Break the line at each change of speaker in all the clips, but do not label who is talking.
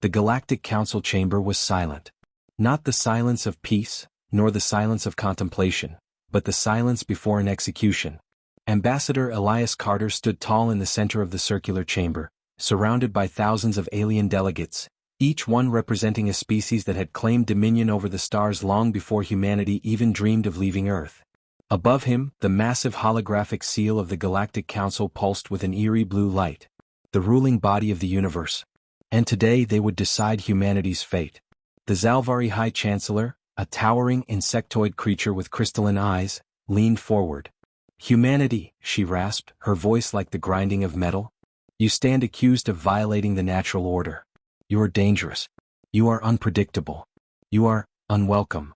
The Galactic Council chamber was silent. Not the silence of peace, nor the silence of contemplation, but the silence before an execution. Ambassador Elias Carter stood tall in the center of the circular chamber, surrounded by thousands of alien delegates, each one representing a species that had claimed dominion over the stars long before humanity even dreamed of leaving Earth. Above him, the massive holographic seal of the Galactic Council pulsed with an eerie blue light, the ruling body of the universe. And today they would decide humanity's fate. The Zalvari High Chancellor, a towering insectoid creature with crystalline eyes, leaned forward. "Humanity," she rasped, her voice like the grinding of metal. "You stand accused of violating the natural order. You are dangerous. You are unpredictable. You are unwelcome."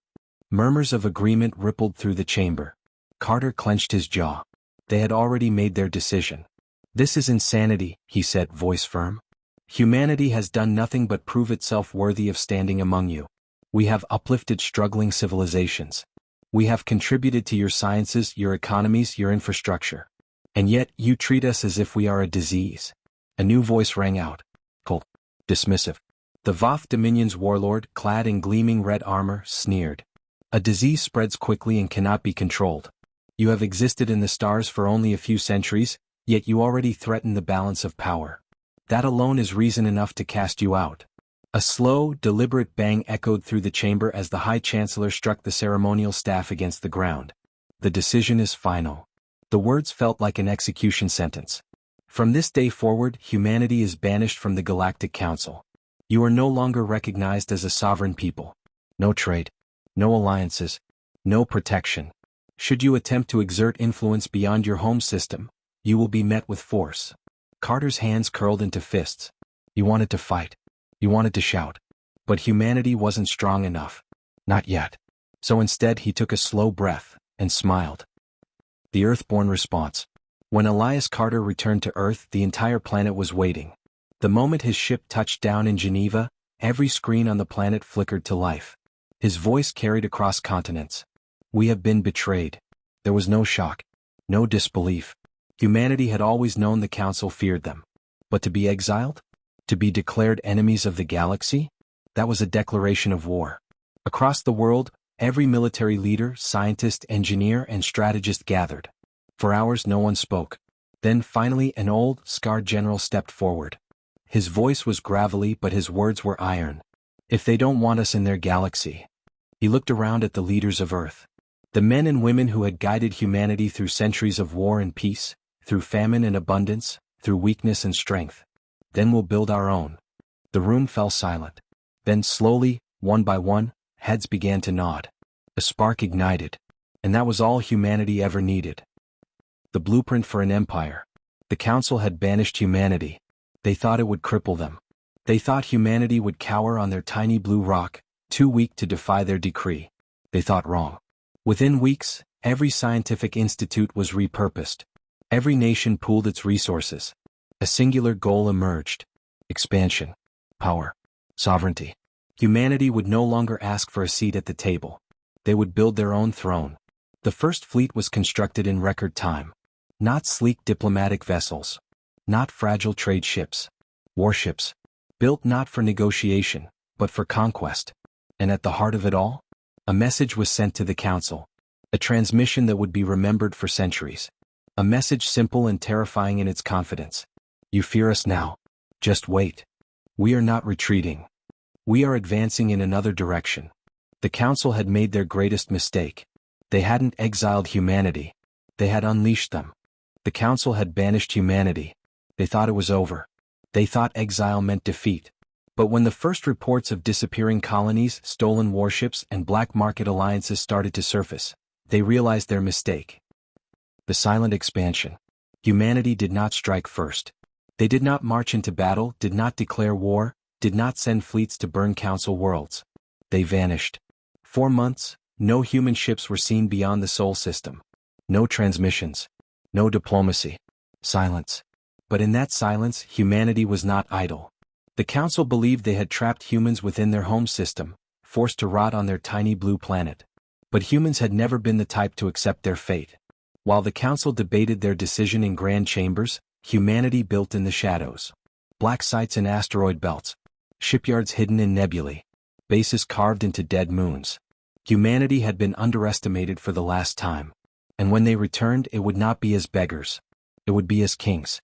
Murmurs of agreement rippled through the chamber. Carter clenched his jaw. They had already made their decision. "This is insanity," he said, voice firm. "Humanity has done nothing but prove itself worthy of standing among you. We have uplifted struggling civilizations. We have contributed to your sciences, your economies, your infrastructure. And yet you treat us as if we are a disease." A new voice rang out. Cold. Dismissive. The Voth Dominion's warlord, clad in gleaming red armor, sneered. "A disease spreads quickly and cannot be controlled. You have existed in the stars for only a few centuries, yet you already threaten the balance of power. That alone is reason enough to cast you out." A slow, deliberate bang echoed through the chamber as the High Chancellor struck the ceremonial staff against the ground. "The decision is final." The words felt like an execution sentence. "From this day forward, humanity is banished from the Galactic Council. You are no longer recognized as a sovereign people. No trade. No alliances. No protection. Should you attempt to exert influence beyond your home system, you will be met with force." Carter's hands curled into fists. He wanted to fight. He wanted to shout. But humanity wasn't strong enough. Not yet. So instead he took a slow breath, and smiled. The Earthborn response. When Elias Carter returned to Earth, the entire planet was waiting. The moment his ship touched down in Geneva, every screen on the planet flickered to life. His voice carried across continents. "We have been betrayed." There was no shock. No disbelief. Humanity had always known the Council feared them. But to be exiled? To be declared enemies of the galaxy? That was a declaration of war. Across the world, every military leader, scientist, engineer, and strategist gathered. For hours no one spoke. Then finally an old, scarred general stepped forward. His voice was gravelly but his words were iron. "If they don't want us in their galaxy." He looked around at the leaders of Earth. The men and women who had guided humanity through centuries of war and peace, through famine and abundance, through weakness and strength. "Then we'll build our own." The room fell silent. Then slowly, one by one, heads began to nod. A spark ignited. And that was all humanity ever needed. The blueprint for an empire. The Council had banished humanity. They thought it would cripple them. They thought humanity would cower on their tiny blue rock, too weak to defy their decree. They thought wrong. Within weeks, every scientific institute was repurposed. Every nation pooled its resources. A singular goal emerged. Expansion. Power. Sovereignty. Humanity would no longer ask for a seat at the table. They would build their own throne. The first fleet was constructed in record time. Not sleek diplomatic vessels. Not fragile trade ships. Warships. Built not for negotiation, but for conquest. And at the heart of it all, a message was sent to the Council. A transmission that would be remembered for centuries. A message simple and terrifying in its confidence. "You fear us now. Just wait. We are not retreating. We are advancing in another direction." The Council had made their greatest mistake. They hadn't exiled humanity. They had unleashed them. The Council had banished humanity. They thought it was over. They thought exile meant defeat. But when the first reports of disappearing colonies, stolen warships, and black market alliances started to surface, they realized their mistake. The silent expansion. Humanity did not strike first. They did not march into battle, did not declare war, did not send fleets to burn Council worlds. They vanished. 4 months, no human ships were seen beyond the Sol system. No transmissions. No diplomacy. Silence. But in that silence, humanity was not idle. The Council believed they had trapped humans within their home system, forced to rot on their tiny blue planet. But humans had never been the type to accept their fate. While the Council debated their decision in grand chambers, humanity built in the shadows. Black sites in asteroid belts. shipyards hidden in nebulae, bases carved into dead moons. Humanity had been underestimated for the last time. And when they returned, it would not be as beggars. It would be as kings.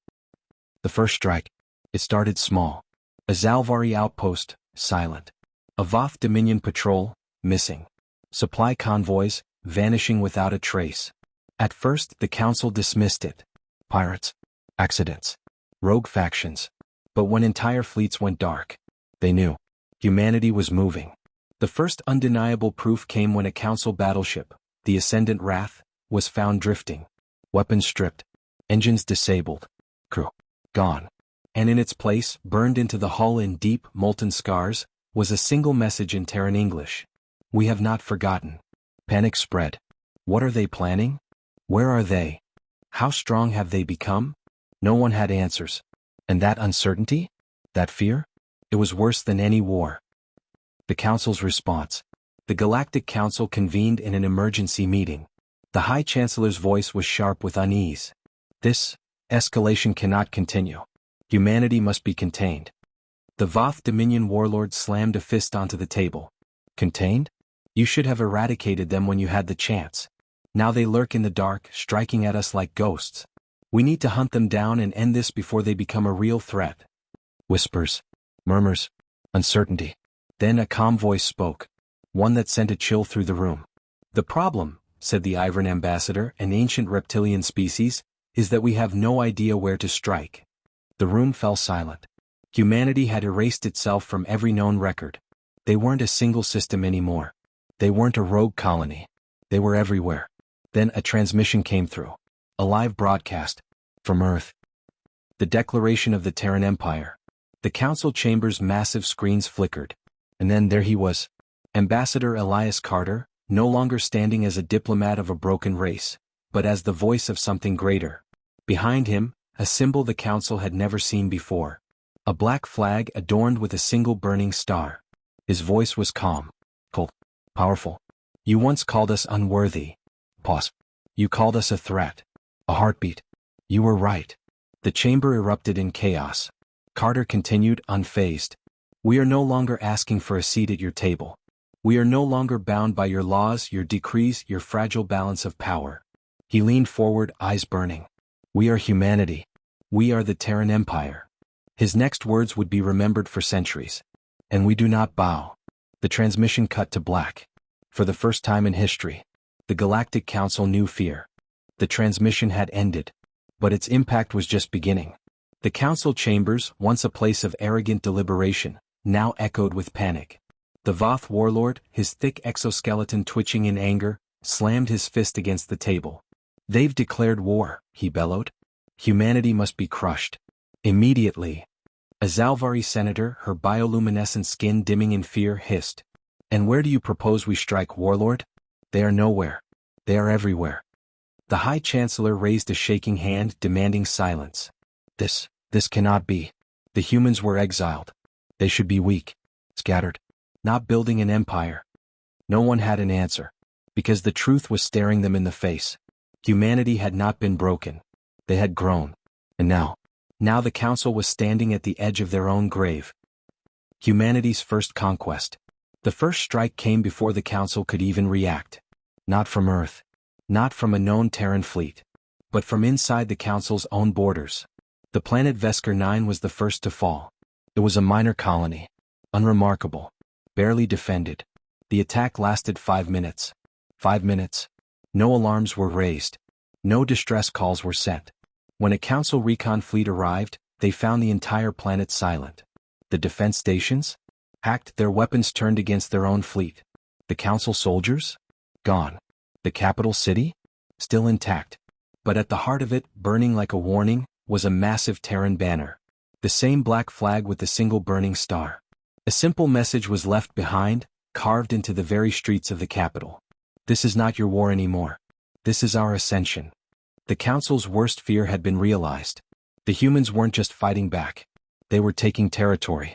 The first strike. It started small. A Zalvari outpost, silent. A Voth Dominion patrol, missing. Supply convoys, vanishing without a trace. At first, the council dismissed it. Pirates. Accidents. Rogue factions. But when entire fleets went dark, they knew. Humanity was moving. The first undeniable proof came when a council battleship, the Ascendant Wrath, was found drifting. Weapons stripped. Engines disabled. Crew gone. And in its place, burned into the hull in deep, molten scars, was a single message in Terran English. We have not forgotten. Panic spread. What are they planning? Where are they? How strong have they become? No one had answers. And that uncertainty? That fear? It was worse than any war. The Council's response. The Galactic Council convened in an emergency meeting. The High Chancellor's voice was sharp with unease. This escalation cannot continue. Humanity must be contained. The Voth Dominion warlord slammed a fist onto the table. Contained? You should have eradicated them when you had the chance. Now they lurk in the dark, striking at us like ghosts. We need to hunt them down and end this before they become a real threat. Whispers. Murmurs. Uncertainty. Then a calm voice spoke. One that sent a chill through the room. The problem, said the Ivran ambassador, an ancient reptilian species, is that we have no idea where to strike. The room fell silent. Humanity had erased itself from every known record. They weren't a single system anymore. They weren't a rogue colony. They were everywhere. Then a transmission came through. A live broadcast. From Earth. The declaration of the Terran Empire. The council chamber's massive screens flickered. And then there he was. Ambassador Elias Carter, no longer standing as a diplomat of a broken race, but as the voice of something greater. Behind him, a symbol the council had never seen before. A black flag adorned with a single burning star. His voice was calm. Cold. Powerful. You once called us unworthy. Pause. You called us a threat. A heartbeat. You were right. The chamber erupted in chaos. Carter continued, unfazed. We are no longer asking for a seat at your table. We are no longer bound by your laws, your decrees, your fragile balance of power. He leaned forward, eyes burning. We are humanity. We are the Terran Empire. His next words would be remembered for centuries. And we do not bow. The transmission cut to black. For the first time in history, the Galactic Council knew fear. The transmission had ended. But its impact was just beginning. The council chambers, once a place of arrogant deliberation, now echoed with panic. The Voth warlord, his thick exoskeleton twitching in anger, slammed his fist against the table. They've declared war, he bellowed. Humanity must be crushed. Immediately. A Zalvari senator, her bioluminescent skin dimming in fear, hissed. And where do you propose we strike, warlord? They are nowhere. They are everywhere. The High Chancellor raised a shaking hand, demanding silence. This cannot be. The humans were exiled. They should be weak. Scattered. Not building an empire. No one had an answer. Because the truth was staring them in the face. Humanity had not been broken. They had grown. And now the council was standing at the edge of their own grave. Humanity's first conquest. The first strike came before the council could even react. Not from Earth. Not from a known Terran fleet. But from inside the council's own borders. The planet Vesker 9 was the first to fall. It was a minor colony. Unremarkable. Barely defended. The attack lasted 5 minutes. 5 minutes. No alarms were raised. No distress calls were sent. When a council recon fleet arrived, they found the entire planet silent. The defense stations? Hacked, their weapons turned against their own fleet. The council soldiers? Gone. The capital city? Still intact. But at the heart of it, burning like a warning, was a massive Terran banner. The same black flag with the single burning star. A simple message was left behind, carved into the very streets of the capital. This is not your war anymore. This is our ascension. The council's worst fear had been realized. The humans weren't just fighting back. They were taking territory.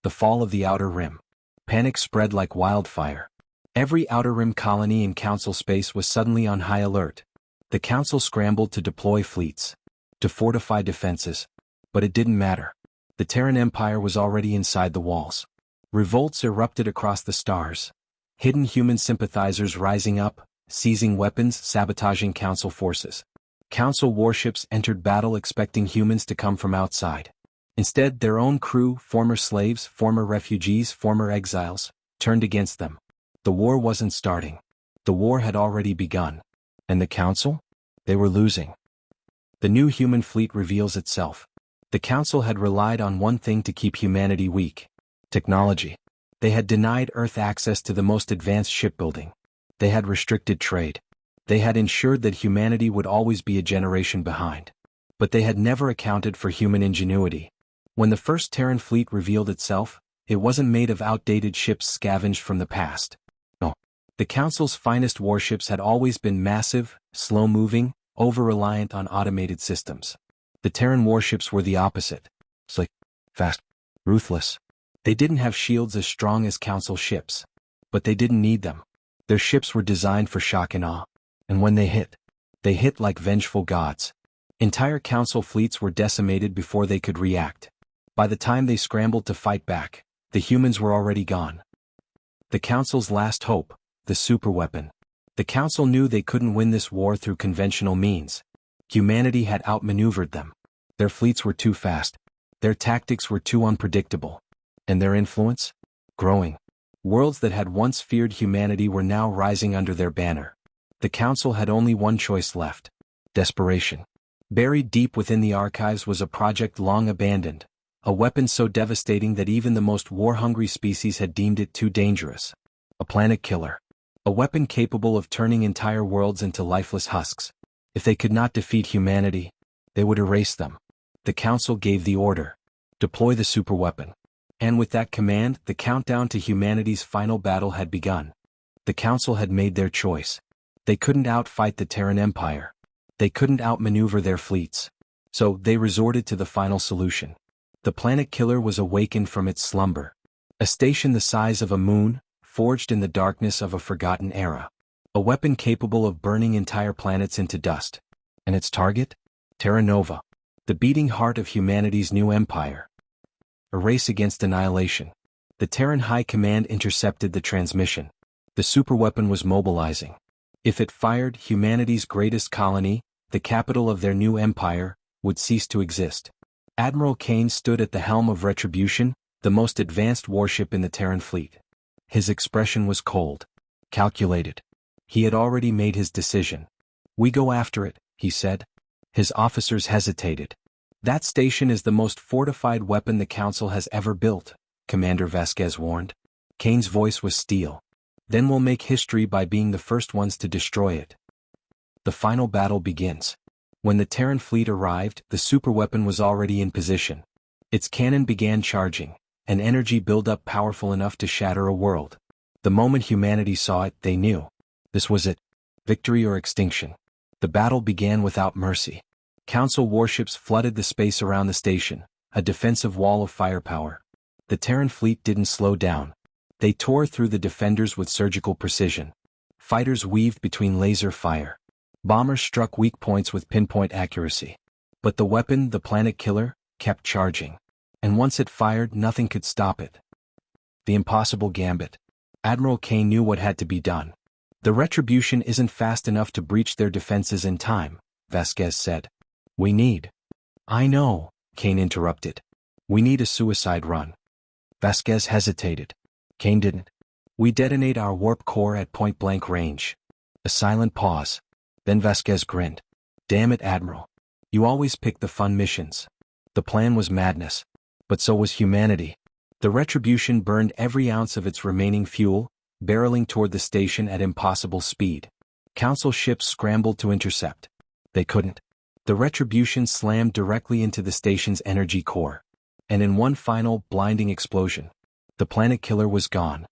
The fall of the Outer Rim. Panic spread like wildfire. Every Outer Rim colony in council space was suddenly on high alert. The council scrambled to deploy fleets. To fortify defenses. But it didn't matter. The Terran Empire was already inside the walls. Revolts erupted across the stars. Hidden human sympathizers rising up, seizing weapons, sabotaging Council forces. Council warships entered battle expecting humans to come from outside. Instead, their own crew, former slaves, former refugees, former exiles, turned against them. The war wasn't starting. The war had already begun. And the Council? They were losing. The new human fleet reveals itself. The Council had relied on one thing to keep humanity weak: technology. They had denied Earth access to the most advanced shipbuilding. They had restricted trade. They had ensured that humanity would always be a generation behind. But they had never accounted for human ingenuity. When the first Terran fleet revealed itself, it wasn't made of outdated ships scavenged from the past. No. The Council's finest warships had always been massive, slow-moving, over-reliant on automated systems. The Terran warships were the opposite. Slick, fast, ruthless. They didn't have shields as strong as Council ships. But they didn't need them. Their ships were designed for shock and awe. And when they hit like vengeful gods. Entire Council fleets were decimated before they could react. By the time they scrambled to fight back, the humans were already gone. The Council's last hope, the superweapon. The Council knew they couldn't win this war through conventional means. Humanity had outmaneuvered them. Their fleets were too fast. Their tactics were too unpredictable. And their influence? Growing. Worlds that had once feared humanity were now rising under their banner. The Council had only one choice left: desperation. Buried deep within the archives was a project long abandoned, a weapon so devastating that even the most war-hungry species had deemed it too dangerous. A planet killer. A weapon capable of turning entire worlds into lifeless husks. If they could not defeat humanity, they would erase them. The Council gave the order: deploy the superweapon. And with that command, the countdown to humanity's final battle had begun. The Council had made their choice. They couldn't outfight the Terran Empire. They couldn't outmaneuver their fleets. So they resorted to the final solution. The planet killer was awakened from its slumber. A station the size of a moon, forged in the darkness of a forgotten era. A weapon capable of burning entire planets into dust. And its target? Terra Nova. The beating heart of humanity's new empire. A race against annihilation. The Terran High Command intercepted the transmission. The superweapon was mobilizing. If it fired, humanity's greatest colony, the capital of their new empire, would cease to exist. Admiral Kane stood at the helm of Retribution, the most advanced warship in the Terran fleet. His expression was cold, calculated. He had already made his decision. "We go after it," he said. His officers hesitated. "That station is the most fortified weapon the Council has ever built," Commander Vasquez warned. Kane's voice was steel. "Then we'll make history by being the first ones to destroy it." The final battle begins. When the Terran fleet arrived, the superweapon was already in position. Its cannon began charging, an energy buildup powerful enough to shatter a world. The moment humanity saw it, they knew. This was it. Victory or extinction. The battle began without mercy. Council warships flooded the space around the station, a defensive wall of firepower. The Terran fleet didn't slow down. They tore through the defenders with surgical precision. Fighters weaved between laser fire. Bombers struck weak points with pinpoint accuracy. But the weapon, the planet killer, kept charging. And once it fired, nothing could stop it. The impossible gambit. Admiral Kane knew what had to be done. "The Retribution isn't fast enough to breach their defenses in time," Vasquez said. "We need—" "I know," Kane interrupted. "We need a suicide run." Vasquez hesitated. Kane didn't. "We detonate our warp core at point-blank range." A silent pause. Then Vasquez grinned. "Damn it, Admiral. You always pick the fun missions." The plan was madness. But so was humanity. The Retribution burned every ounce of its remaining fuel, barreling toward the station at impossible speed. Council ships scrambled to intercept. They couldn't. The Retribution slammed directly into the station's energy core. And in one final, blinding explosion, the planet killer was gone.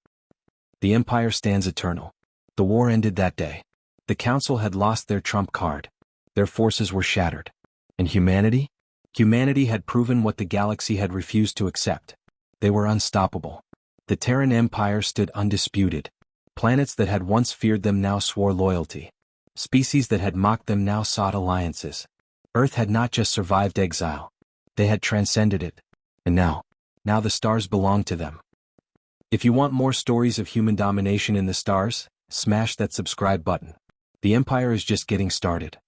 The Empire stands eternal. The war ended that day. The Council had lost their trump card. Their forces were shattered. And humanity? Humanity had proven what the galaxy had refused to accept. They were unstoppable. The Terran Empire stood undisputed. Planets that had once feared them now swore loyalty. Species that had mocked them now sought alliances. Earth had not just survived exile. They had transcended it. And now the stars belong to them. If you want more stories of human domination in the stars, smash that subscribe button. The empire is just getting started.